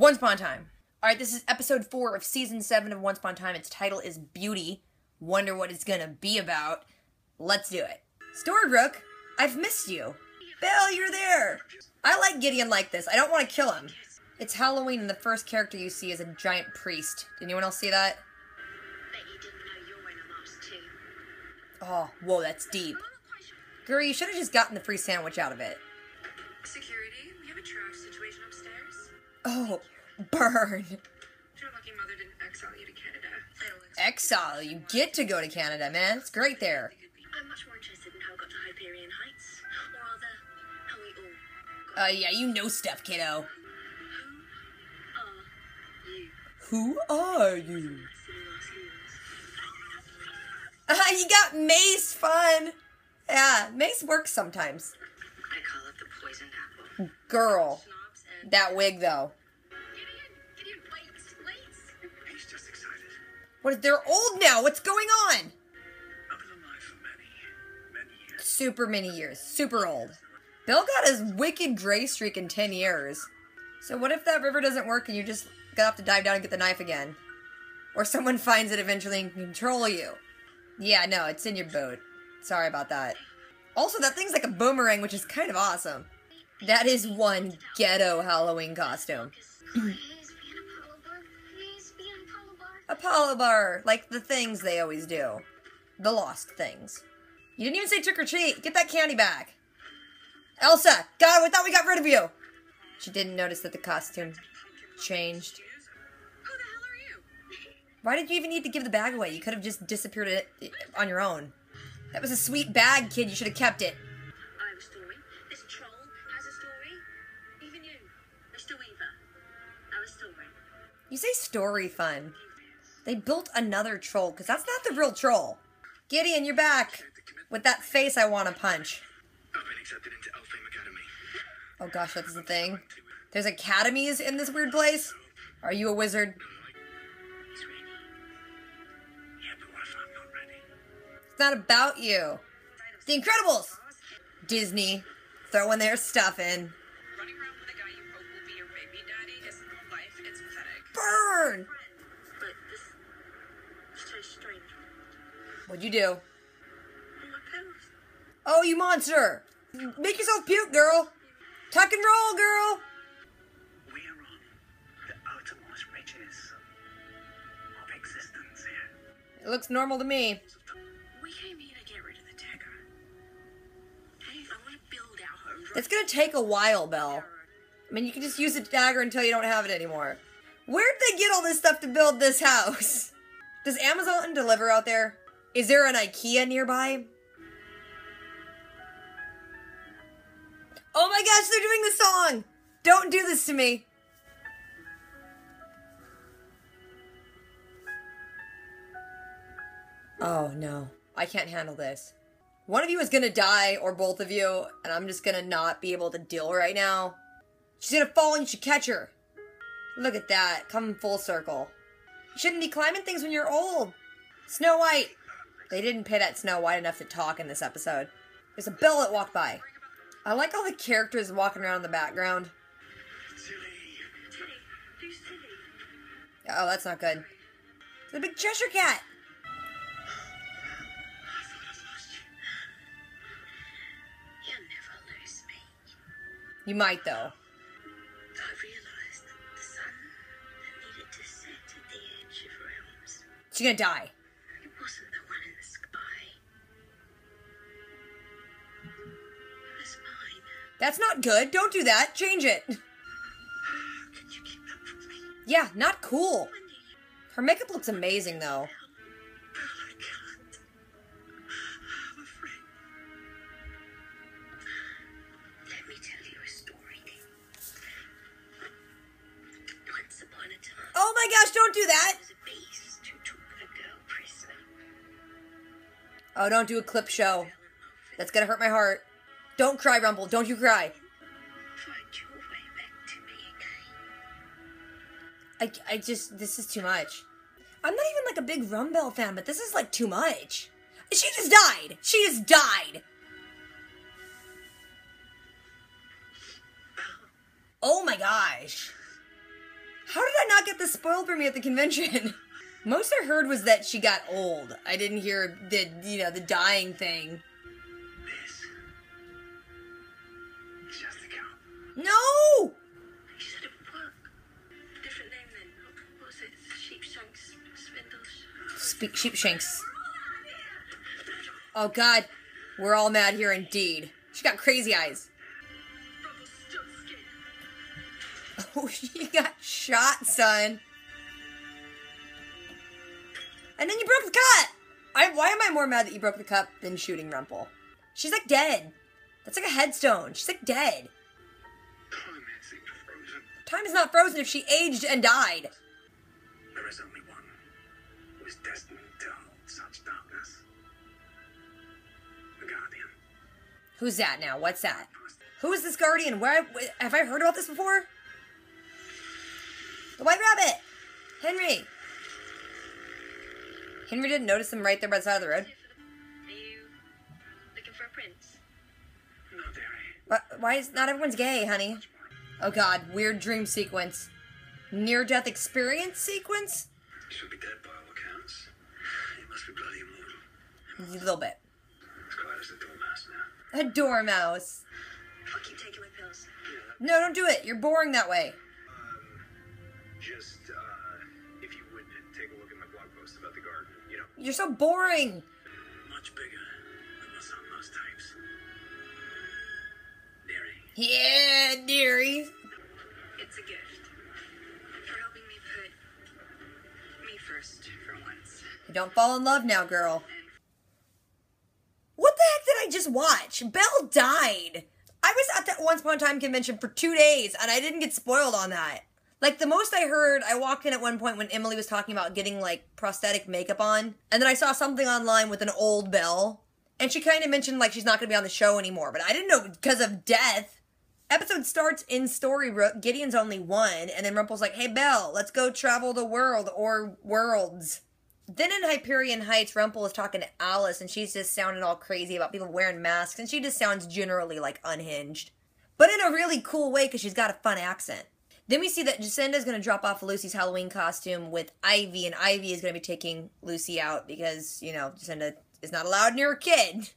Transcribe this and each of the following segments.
Once Upon a Time. Alright, this is episode 4 of season 7 of Once Upon a Time. Its title is Beauty. Wonder what it's gonna be about. Let's do it. Storybrooke, I've missed you. Belle, you're there. I like Gideon like this. I don't want to kill him. It's Halloween and the first character you see is a giant priest. Did anyone else see that? Bet you didn't know you're in a mask too. Oh, whoa, that's deep. Girl, you should have just gotten the free sandwich out of it. Security, we have a trash situation upstairs. Oh, burn. Your lucky mother didn't exile you to Canada. Exile? You get to go to Canada, man. It's great there. I'm much more interested in how we got to Hyperion Heights, or rather, how we all got. Yeah, you know stuff, kiddo. Who Who are you? are you? Silly last years. You got Mace fun. Yeah, Mace works sometimes. I call it the poisoned apple. Girl, Snobs and... that wig though. Gideon, wait. He's just excited. What? They're old now. What's going on? I've been alive for many years. Super many years. Super old. Bill got his wicked gray streak in 10 years. So what if that river doesn't work and you just gotta have to dive down and get the knife again? Or someone finds it eventually and can control you. Yeah, no, it's in your boat. Sorry about that. Also, that thing's like a boomerang, which is kind of awesome. That is one ghetto Halloween costume. Apollo bar, like the things they always do. The lost things. You didn't even say trick or treat. Get that candy back. Elsa! God, we thought we got rid of you! She didn't notice that the costume changed. Who the hell are you? Why did you even need to give the bag away? You could have just disappeared it on your own. That was a sweet bag, kid. You should have kept it. I have a story. This troll has a story. Even you, Mr. Weaver, have a story. You say story fun. They built another troll, because that's not the real troll. Gideon, you're back. With that face I want to punch. I've been accepted into Elfame Academy. Oh gosh, that's the thing. There's academies in this weird place? Are you a wizard? He's ready. Yeah, but what if I'm not ready? It's not about you. The Incredibles! Disney. Throwing their stuff in. Running around with a guy you hope will be your baby daddy is life. It's pathetic. Burn! But this is so strange. What'd you do? My pills. Oh, you monster! Make yourself puke, girl! Tuck and roll, girl! We are on the outermost reaches of existence here. It looks normal to me. We came here to get rid of the dagger. I want to build our home. It's gonna take a while, Belle. I mean, you can just use the dagger until you don't have it anymore. Where'd they get all this stuff to build this house? Does Amazon deliver out there? Is there an IKEA nearby? Oh my gosh, they're doing the song! Don't do this to me! Oh no, I can't handle this. One of you is gonna die, or both of you, and I'm just gonna not be able to deal right now. She's gonna fall and you should catch her. Look at that, come full circle. You shouldn't be climbing things when you're old. Snow White! They didn't pay that Snow White enough to talk in this episode. There's a bell that walked by. I like all the characters walking around in the background. Silly. Teddy, who's silly? Oh, that's not good. The big Cheshire Cat! I thought I'd lost you. You'll never lose me. You might, though. I realized that the sun that needed to set at the edge of realms. She's gonna die. It wasn't the one in the sky. It was mine. That's not good. Don't do that. Change it. How could you keep that from me? Yeah, not cool. Wendy, Her makeup looks amazing, though. I can't. I'm afraid. let me tell you a story. Once upon a time, Oh my gosh, don't do that! there was a beast who took a girl prisoner. Oh, don't do a clip show. That's gonna hurt my heart. Don't cry, Rumble. Don't you cry. Find your way back to me again. I just, this is too much. I'm not even like a big Rumble fan, but this is like too much. She just died. She just died. Oh my gosh. get this spoiled for me at the convention. Most I heard was that she got old. I didn't hear the dying thing. This is just a cow. No! She said it would work. Different name then. What was it? Sheepshanks, spindles. Sheepshanks. Oh god, we're all mad here indeed. She got crazy eyes. Oh, she got shot, son. And then you broke the cup! Why am I more mad that you broke the cup than shooting Rumple? She's like dead. That's like a headstone. She's like dead. Time seemed frozen. Time is not frozen if she aged and died. There is only one who is destined to hold such darkness. The Guardian. Who's that now? What's that? Who is this Guardian? Where have I heard about this before? The White Rabbit! Henry! Henry didn't notice him right there by the side of the road. Are you looking for a prince? No, dearie. Why is not everyone's gay, honey? Oh god, weird dream sequence. Near-death experience sequence? He should be dead by all accounts. He must be bloody immortal. A little bit. As quiet as a dormouse now. A dormouse. I'll keep taking my pills. No, don't do it. You're boring that way. Just, if you would take a look at my blog post about the garden, you know. You're so boring. Much bigger than what's on most types. Dearie. Yeah, dearie. It's a gift. For helping me put me first for once. Don't fall in love now, girl. What the heck did I just watch? Belle died. I was at that Once Upon a Time convention for 2 days, and I didn't get spoiled on that. Like, the most I heard, I walked in at one point when Emily was talking about getting, like, prosthetic makeup on, and then I saw something online with an old Belle, and she kind of mentioned, like, she's not going to be on the show anymore, but I didn't know because of death. Episode starts in Storybrooke, Gideon's only 1, and then Rumple's like, hey, Belle, let's go travel the world, or worlds. Then in Hyperion Heights, Rumple is talking to Alice, and she's just sounding all crazy about people wearing masks, and she just sounds generally, like, unhinged. But in a really cool way, because she's got a fun accent. Then we see that Jacinda's going to drop off Lucy's Halloween costume with Ivy, and Ivy is going to be taking Lucy out because, you know, Jacinda is not allowed near her kid.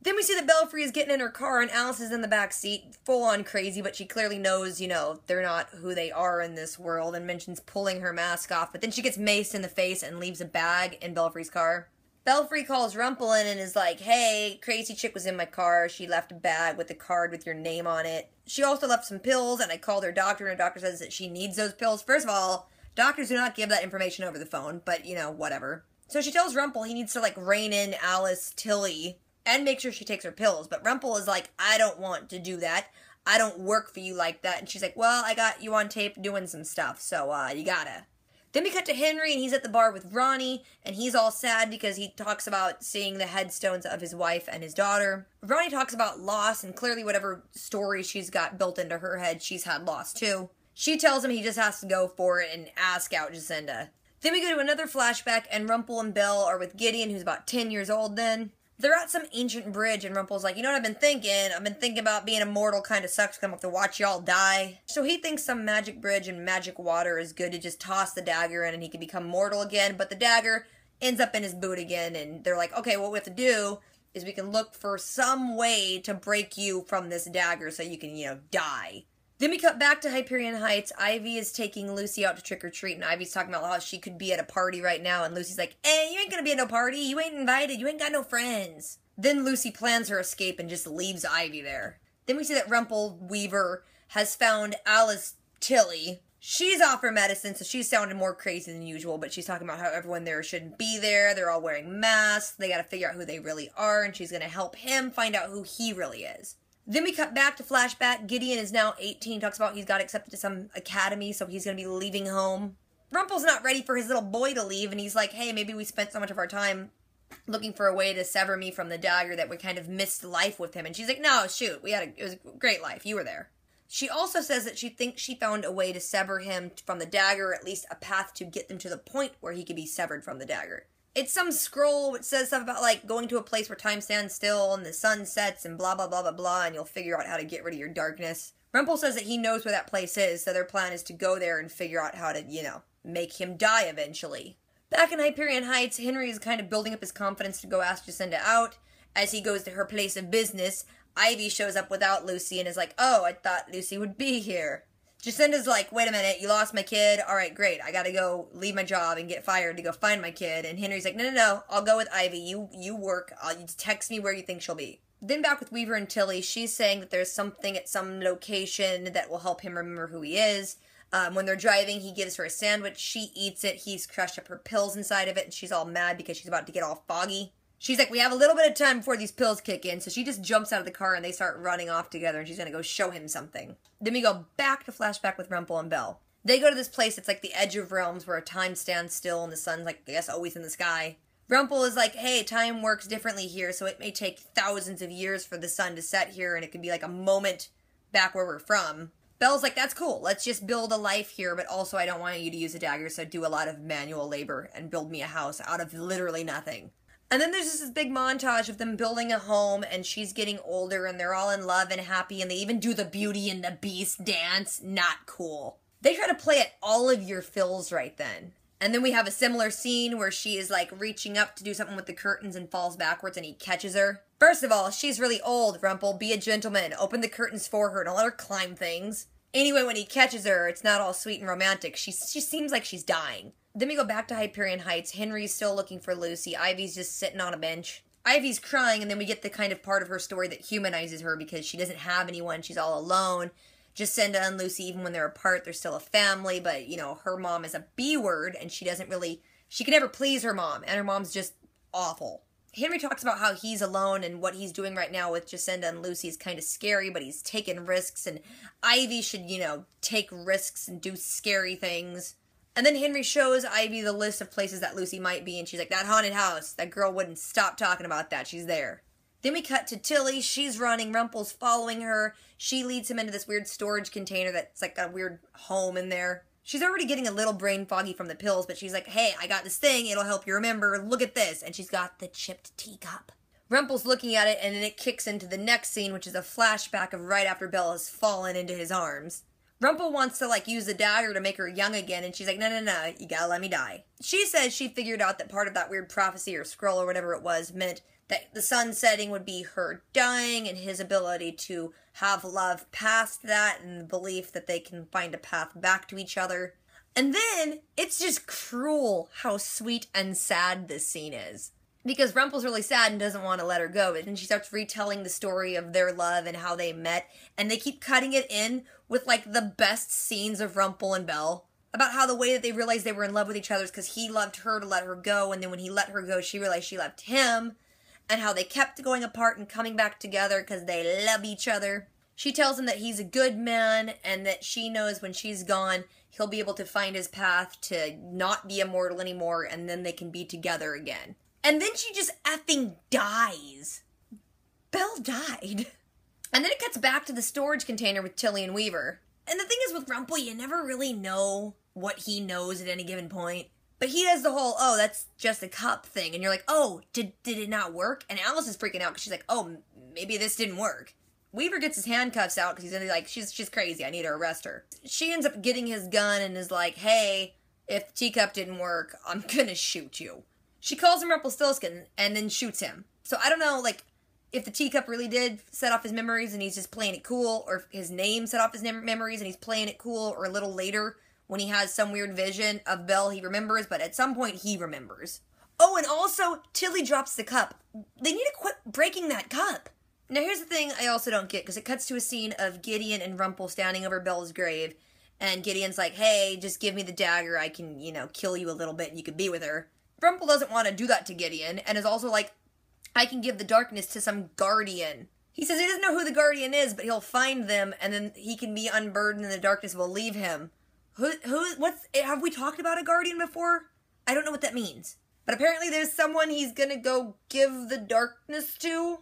Then we see that Belfry is getting in her car, and Alice is in the back seat, full-on crazy, but she clearly knows, you know, they're not who they are in this world, and mentions pulling her mask off, but then she gets maced in the face and leaves a bag in Belfry's car. Belfry calls Rumple in and is like, hey, crazy chick was in my car. She left a bag with a card with your name on it. She also left some pills, and I called her doctor, and her doctor says that she needs those pills. First of all, doctors do not give that information over the phone, but, you know, whatever. So she tells Rumple he needs to, like, rein in Alice Tilly and make sure she takes her pills. But Rumple is like, I don't want to do that. I don't work for you like that. And she's like, well, I got you on tape doing some stuff, so, you gotta. Then we cut to Henry, and he's at the bar with Ronnie, and he's all sad because he talks about seeing the headstones of his wife and his daughter. Ronnie talks about loss, and clearly whatever story she's got built into her head, she's had loss too. She tells him he just has to go for it and ask out Jacinda. Then we go to another flashback, and Rumple and Belle are with Gideon, who's about 10 years old then. They're at some ancient bridge, and Rumple's like, you know what I've been thinking? I've been thinking about being immortal kind of sucks because I'm going to have to watch y'all die. So he thinks some magic bridge and magic water is good to just toss the dagger in and he can become mortal again, but the dagger ends up in his boot again, and they're like, okay, what we have to do is we can look for some way to break you from this dagger so you can, you know, die. Then we cut back to Hyperion Heights. Ivy is taking Lucy out to trick-or-treat, and Ivy's talking about how she could be at a party right now, and Lucy's like, hey, you ain't gonna be at no party. You ain't invited. You ain't got no friends. Then Lucy plans her escape and just leaves Ivy there. Then we see that Rumple Weaver has found Alice Tilly. She's off her medicine, so she's sounding more crazy than usual, but she's talking about how everyone there shouldn't be there. They're all wearing masks. They gotta figure out who they really are, and she's gonna help him find out who he really is. Then we cut back to flashback. Gideon is now 18, talks about he's got accepted to some academy, so he's going to be leaving home. Rumple's not ready for his little boy to leave, and he's like, hey, maybe we spent so much of our time looking for a way to sever me from the dagger that we kind of missed life with him. And she's like, no, shoot, it was a great life. You were there. She also says that she thinks she found a way to sever him from the dagger, or at least a path to get them to the point where he could be severed from the dagger. It's some scroll which says stuff about, like, going to a place where time stands still and the sun sets and blah, blah, blah, blah, blah, and you'll figure out how to get rid of your darkness. Rumple says that he knows where that place is, so their plan is to go there and figure out how to, you know, make him die eventually. Back in Hyperion Heights, Henry is kind of building up his confidence to go ask Jacinda out. As he goes to her place of business, Ivy shows up without Lucy and is like, oh, I thought Lucy would be here. Jacinda's like, wait a minute, you lost my kid? Alright, great, I gotta go leave my job and get fired to go find my kid. And Henry's like, no, I'll go with Ivy, you work, you text me where you think she'll be. Then back with Weaver and Tilly, she's saying that there's something at some location that will help him remember who he is. When they're driving, he gives her a sandwich, she eats it, he's crushed up her pills inside of it, and she's all mad because she's about to get all foggy. She's like, we have a little bit of time before these pills kick in, so she just jumps out of the car and they start running off together and she's gonna go show him something. Then we go back to flashback with Rumple and Belle. They go to this place that's like the edge of realms where time stands still and the sun's like, I guess, always in the sky. Rumple is like, hey, time works differently here, so it may take thousands of years for the sun to set here and it could be like a moment back where we're from. Belle's like, that's cool, let's just build a life here, but also I don't want you to use a dagger, so do a lot of manual labor and build me a house out of literally nothing. And then there's this big montage of them building a home, and she's getting older, and they're all in love and happy, and they even do the Beauty and the Beast dance. Not cool. They try to play at all of your fills right then. And then we have a similar scene where she is, like, reaching up to do something with the curtains and falls backwards, and he catches her. First of all, she's really old, Rumple. Be a gentleman. Open the curtains for her. Don't let her climb things. Anyway, when he catches her, it's not all sweet and romantic. She seems like she's dying. Then we go back to Hyperion Heights. Henry's still looking for Lucy. Ivy's just sitting on a bench. Ivy's crying, and then we get the kind of part of her story that humanizes her because she doesn't have anyone. She's all alone. Jacinda and Lucy, even when they're apart, they're still a family, but, you know, her mom is a B-word, and she can never please her mom, and her mom's just awful. Henry talks about how he's alone, and what he's doing right now with Jacinda and Lucy is kind of scary, but he's taking risks, and Ivy should, you know, take risks and do scary things. And then Henry shows Ivy the list of places that Lucy might be, and she's like, that haunted house. That girl wouldn't stop talking about that. She's there. Then we cut to Tilly. She's running. Rumple's following her. She leads him into this weird storage container that's like a weird home in there. She's already getting a little brain foggy from the pills, but she's like, hey, I got this thing. It'll help you remember. Look at this. And she's got the chipped teacup. Rumple's looking at it, and then it kicks into the next scene, which is a flashback of right after Belle has fallen into his arms. Rumple wants to, like, use the dagger to make her young again, and she's like, no, you gotta let me die. She says she figured out that part of that weird prophecy or scroll or whatever it was meant that the sun setting would be her dying and his ability to have love past that and the belief that they can find a path back to each other. And then, it's just cruel how sweet and sad this scene is. Because Rumple's really sad and doesn't want to let her go, but then she starts retelling the story of their love and how they met, and they keep cutting it in with, like, the best scenes of Rumple and Belle. About how the way that they realized they were in love with each other is because he loved her to let her go, and then when he let her go, she realized she loved him, and how they kept going apart and coming back together because they love each other. She tells him that he's a good man, and that she knows when she's gone, he'll be able to find his path to not be immortal anymore, and then they can be together again. And then she just effing dies. Belle died. And then it cuts back to the storage container with Tilly and Weaver. And the thing is with Rumple, you never really know what he knows at any given point. But he does the whole, oh, that's just a cup thing. And you're like, oh, did it not work? And Alice is freaking out because she's like, oh, maybe this didn't work. Weaver gets his handcuffs out because he's like, she's crazy, I need to arrest her. She ends up getting his gun and is like, hey, if the teacup didn't work, I'm gonna shoot you. She calls him Rumpelstiltskin and then shoots him. So I don't know, like, if the teacup really did set off his memories and he's just playing it cool, or if his name set off his memories and he's playing it cool, or a little later when he has some weird vision of Belle he remembers, but at some point he remembers. Oh, and also, Tilly drops the cup. They need to quit breaking that cup. Now here's the thing I also don't get, because it cuts to a scene of Gideon and Rumple standing over Belle's grave, and Gideon's like, hey, just give me the dagger, I can, you know, kill you a little bit and you can be with her. Rumple doesn't want to do that to Gideon, and is also like, I can give the darkness to some guardian. He says he doesn't know who the guardian is, but he'll find them, and then he can be unburdened and the darkness will leave him. Have we talked about a guardian before? I don't know what that means. But apparently there's someone he's gonna go give the darkness to.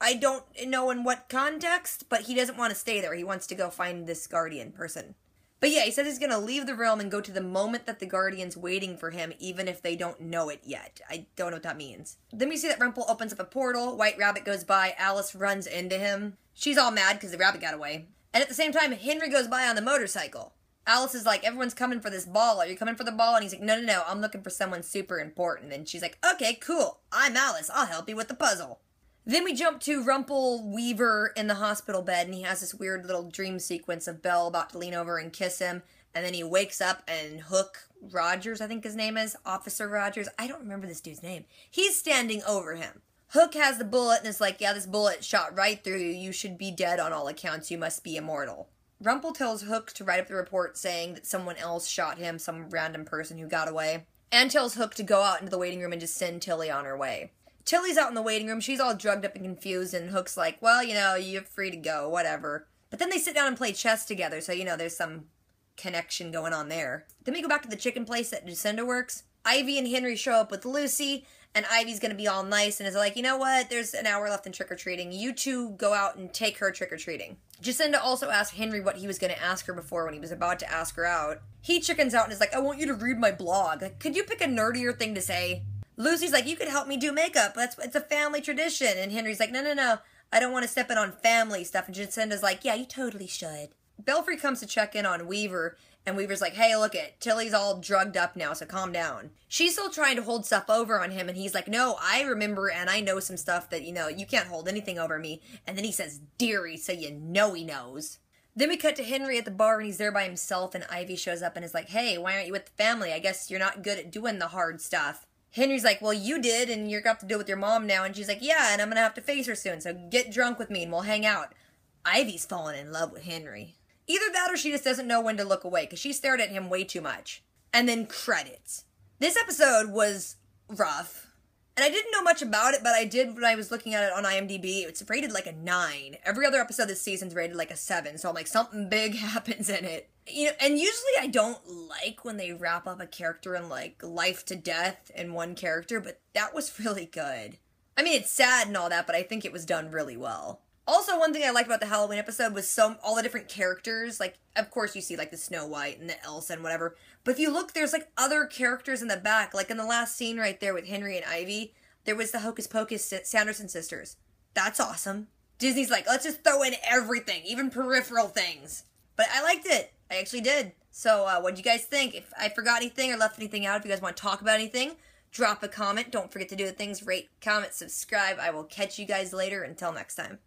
I don't know in what context, but he doesn't want to stay there. He wants to go find this guardian person. But yeah, he says he's going to leave the realm and go to the moment that the Guardian's waiting for him, even if they don't know it yet. I don't know what that means. Then we see that Rumple opens up a portal, White Rabbit goes by, Alice runs into him. She's all mad because the rabbit got away. And at the same time, Henry goes by on the motorcycle. Alice is like, everyone's coming for this ball. Are you coming for the ball? And he's like, no, I'm looking for someone super important. And she's like, okay, cool. I'm Alice. I'll help you with the puzzle. Then we jump to Rumple Weaver in the hospital bed, and he has this weird little dream sequence of Belle about to lean over and kiss him. And then he wakes up, and Hook Rogers, I think his name is, Officer Rogers, I don't remember this dude's name. He's standing over him. Hook has the bullet and is like, yeah, this bullet shot right through you. You should be dead on all accounts. You must be immortal. Rumple tells Hook to write up the report saying that someone else shot him, some random person who got away, and tells Hook to go out into the waiting room and just send Tilly on her way. Tilly's out in the waiting room. She's all drugged up and confused, and Hook's like, well, you're free to go, whatever. But then they sit down and play chess together, so, there's some connection going on there. Then we go back to the chicken place that Jacinda works. Ivy and Henry show up with Lucy, and Ivy's gonna be all nice and is like, you know what, there's an hour left in trick-or-treating. You two go out and take her trick-or-treating. Jacinda also asked Henry what he was gonna ask her before when he was about to ask her out. He chickens out and is like, I want you to read my blog. Like, could you pick a nerdier thing to say? Lucy's like, you could help me do makeup. It's a family tradition. And Henry's like, no. I don't want to step in on family stuff. And Jacinda's like, yeah, you totally should. Belfry comes to check in on Weaver, and Weaver's like, hey, look it, Tilly's all drugged up now, so calm down. She's still trying to hold stuff over on him, and he's like, no, I remember and I know some stuff that, you can't hold anything over me. And then he says, dearie, so you know he knows. Then we cut to Henry at the bar, and he's there by himself, and Ivy shows up and is like, hey, why aren't you with the family? I guess you're not good at doing the hard stuff. Henry's like, well, you did, and you're going to have to deal with your mom now. And she's like, yeah, and I'm going to have to face her soon, so get drunk with me and we'll hang out. Ivy's fallen in love with Henry. Either that or she just doesn't know when to look away, because she stared at him way too much. And then credits. This episode was rough. And I didn't know much about it, but I did when I was looking at it on IMDb. It's rated like a 9. Every other episode this season's rated like a 7, so I'm like, something big happens in it. And usually I don't like when they wrap up a character in like life to death in one character, but that was really good. I mean, it's sad and all that, but I think it was done really well. Also, one thing I liked about the Halloween episode was all the different characters. Like, of course you see like the Snow White and the Elsa and whatever, but if you look, there's like other characters in the back. Like in the last scene right there with Henry and Ivy, there was the Hocus Pocus Sanderson sisters. That's awesome. Disney's like, let's just throw in everything, even peripheral things. But I liked it. I actually did. So, what'd you guys think? If I forgot anything or left anything out, if you guys want to talk about anything, drop a comment. Don't forget to do the things, rate, comment, subscribe. I will catch you guys later. Until next time.